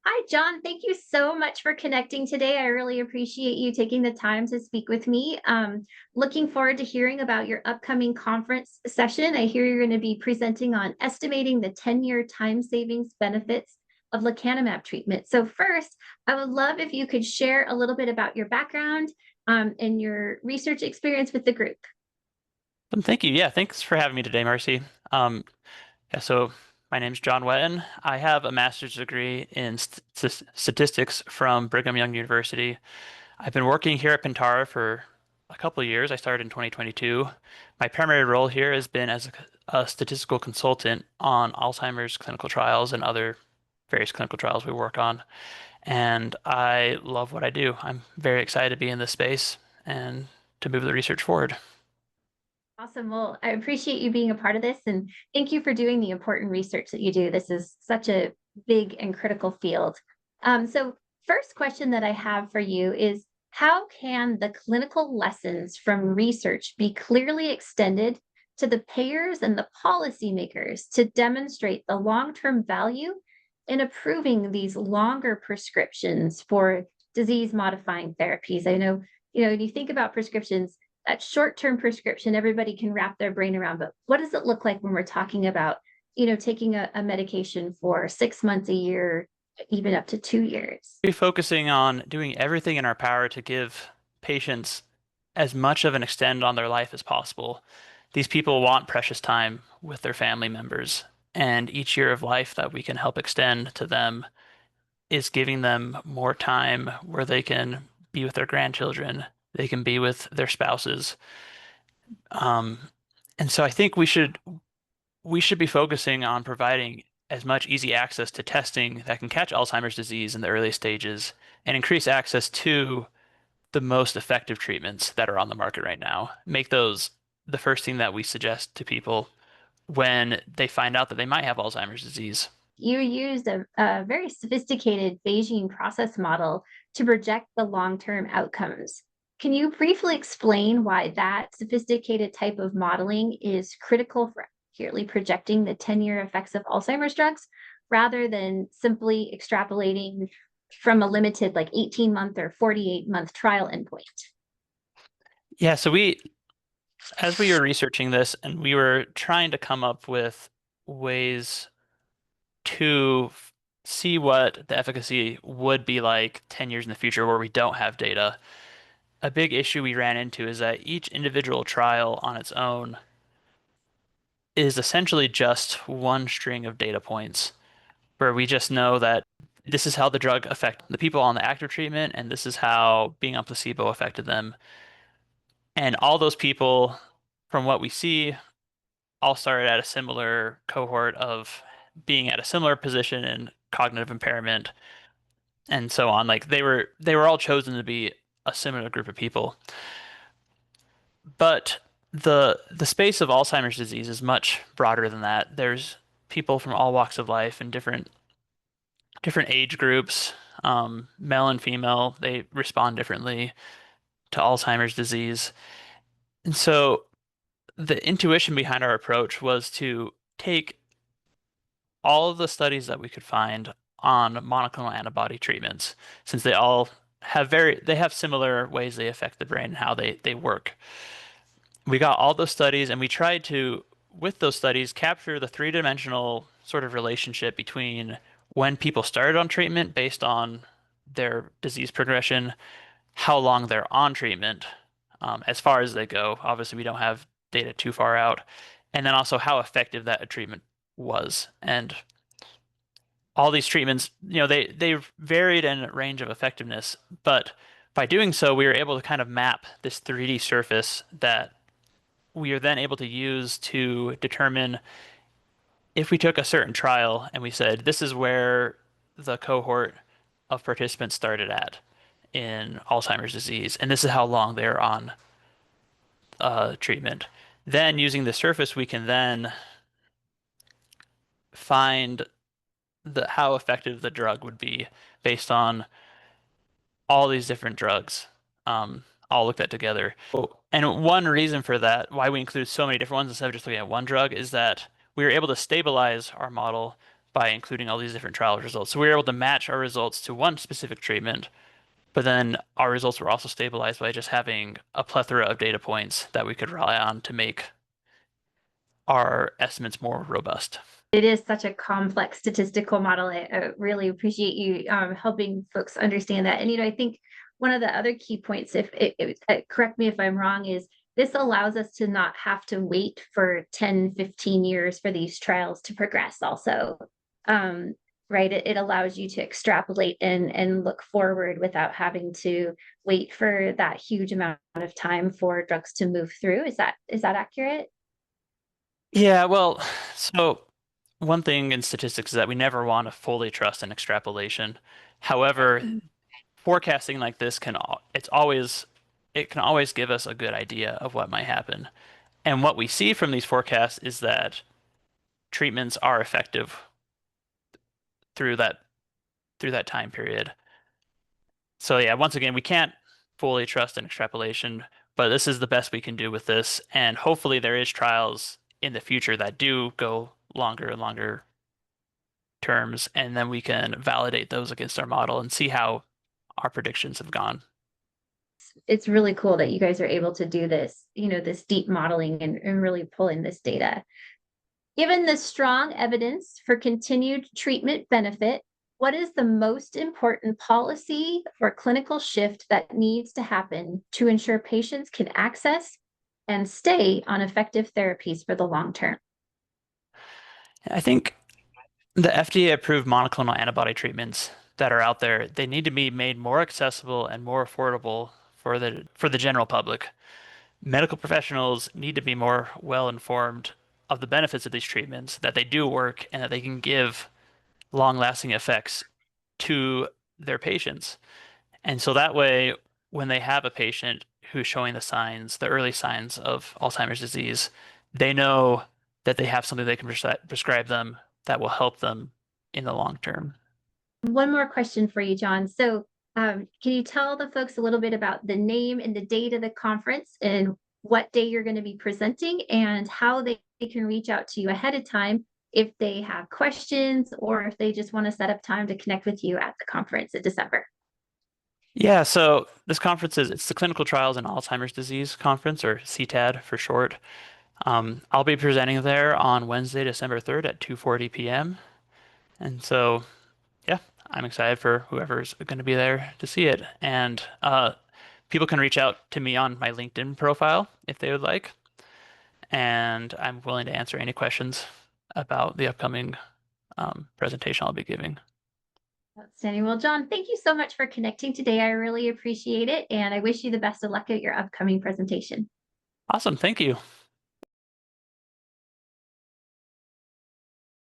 Hi, John. Thank you so much for connecting today. I really appreciate you taking the time to speak with me. Looking forward to hearing about your upcoming conference session. I hear you're going to be presenting on estimating the 10-year time savings benefits of lecanemab treatment. So first, I would love if you could share a little bit about your background and your research experience with the group. Thank you. Yeah, thanks for having me today, Marcy. Um, so my name's John Whetten. I have a master's degree in statistics from Brigham Young University. I've been working here at Pentara for a couple of years. I started in 2022. My primary role here has been as a statistical consultant on Alzheimer's clinical trials and other various clinical trials we work on. And I love what I do. I'm very excited to be in this space and to move the research forward. Awesome. Well, I appreciate you being a part of this and thank you for doing the important research that you do. This is such a big and critical field. So first question that I have for you is how can the clinical lessons from research be clearly extended to the payers and the policymakers to demonstrate the long-term value in approving these longer prescriptions for disease modifying therapies? I know, when you think about prescriptions, that short-term prescription everybody can wrap their brain around, but what does it look like when we're talking about taking a medication for 6 months, a year, even up to 2 years? Be focusing on doing everything in our power to give patients as much of an extend on their life as possible. These people want precious time with their family members, and each year of life that we can help extend to them is giving them more time where they can be with their grandchildren, they can be with their spouses. Um, and so I think we should be focusing on providing as much easy access to testing that can catch Alzheimer's disease in the early stages and increase access to the most effective treatments that are on the market right now. Make those the first thing that we suggest to people when they find out that they might have Alzheimer's disease. You used a very sophisticated Bayesian process model to project the long-term outcomes. Can you briefly explain why that sophisticated type of modeling is critical for accurately projecting the 10-year effects of Alzheimer's drugs rather than simply extrapolating from a limited like 18-month or 48-month trial endpoint? Yeah, so as we were researching this and we were trying to come up with ways to see what the efficacy would be like 10 years in the future where we don't have data, a big issue we ran into is that each individual trial on its own is essentially just one string of data points where we just know that this is how the drug affected the people on the active treatment and this is how being on placebo affected them. And all those people, from what we see, all started at a similar cohort of being at a similar position in cognitive impairment and so on. Like they were all chosen to be a similar group of people. But the space of Alzheimer's disease is much broader than that. There's people from all walks of life and different age groups, male and female, they respond differently to Alzheimer's disease. And so the intuition behind our approach was to take all of the studies that we could find on monoclonal antibody treatments, since they have similar ways they affect the brain and how they work. We got all those studies and we tried to, with those studies, capture the three-dimensional sort of relationship between when people started on treatment based on their disease progression, how long they're on treatment, as far as they go. Obviously, we don't have data too far out, and then also how effective that treatment was. And all these treatments, they varied in range of effectiveness, but by doing so, we were able to kind of map this 3D surface that we are then able to use to determine if we took a certain trial and we said, this is where the cohort of participants started at in Alzheimer's disease, and this is how long they're on treatment. Then using the surface, we can then find how effective the drug would be based on all these different drugs, all looked at together. And one reason for that, why we include so many different ones instead of just looking at one drug, is that we were able to stabilize our model by including all these different trial results. So we were able to match our results to one specific treatment, but then our results were also stabilized by just having a plethora of data points that we could rely on to make our estimates more robust. It is such a complex statistical model. I really appreciate you helping folks understand that. And, I think one of the other key points, if correct me if I'm wrong, is this allows us to not have to wait for 10, 15 years for these trials to progress also. Right? It allows you to extrapolate and look forward without having to wait for that huge amount of time for drugs to move through. Is that accurate? Yeah, well, so one thing in statistics is that we never want to fully trust an extrapolation. However, forecasting like this it can always give us a good idea of what might happen. And what we see from these forecasts is that treatments are effective through that time period. So yeah, once again, we can't fully trust an extrapolation, but this is the best we can do with this. And hopefully there is trials in the future that do go longer and longer terms, and then we can validate those against our model and see how our predictions have gone. It's really cool that you guys are able to do this, this deep modeling and really pull in this data. Given the strong evidence for continued treatment benefit, what is the most important policy or clinical shift that needs to happen to ensure patients can access and stay on effective therapies for the long term? I think the FDA approved monoclonal antibody treatments that are out there, they need to be made more accessible and more affordable for the general public. Medical professionals need to be more well informed of the benefits of these treatments, that they do work and that they can give long-lasting effects to their patients. And so that way, when they have a patient who's showing the early signs of Alzheimer's disease, they know that they have something they can prescribe them that will help them in the long term. One more question for you, John. So, can you tell the folks a little bit about the name and the date of the conference and what day you're going to be presenting and how they can reach out to you ahead of time if they have questions or if they just want to set up time to connect with you at the conference in December? Yeah, so this conference it's the Clinical Trials in Alzheimer's Disease Conference, or CTAD for short. I'll be presenting there on Wednesday, December 3rd at 2:40 p.m. And so, yeah, I'm excited for whoever's going to be there to see it. And people can reach out to me on my LinkedIn profile if they would like. And I'm willing to answer any questions about the upcoming presentation I'll be giving. Outstanding. Well, John, thank you so much for connecting today. I really appreciate it. And I wish you the best of luck at your upcoming presentation. Awesome. Thank you.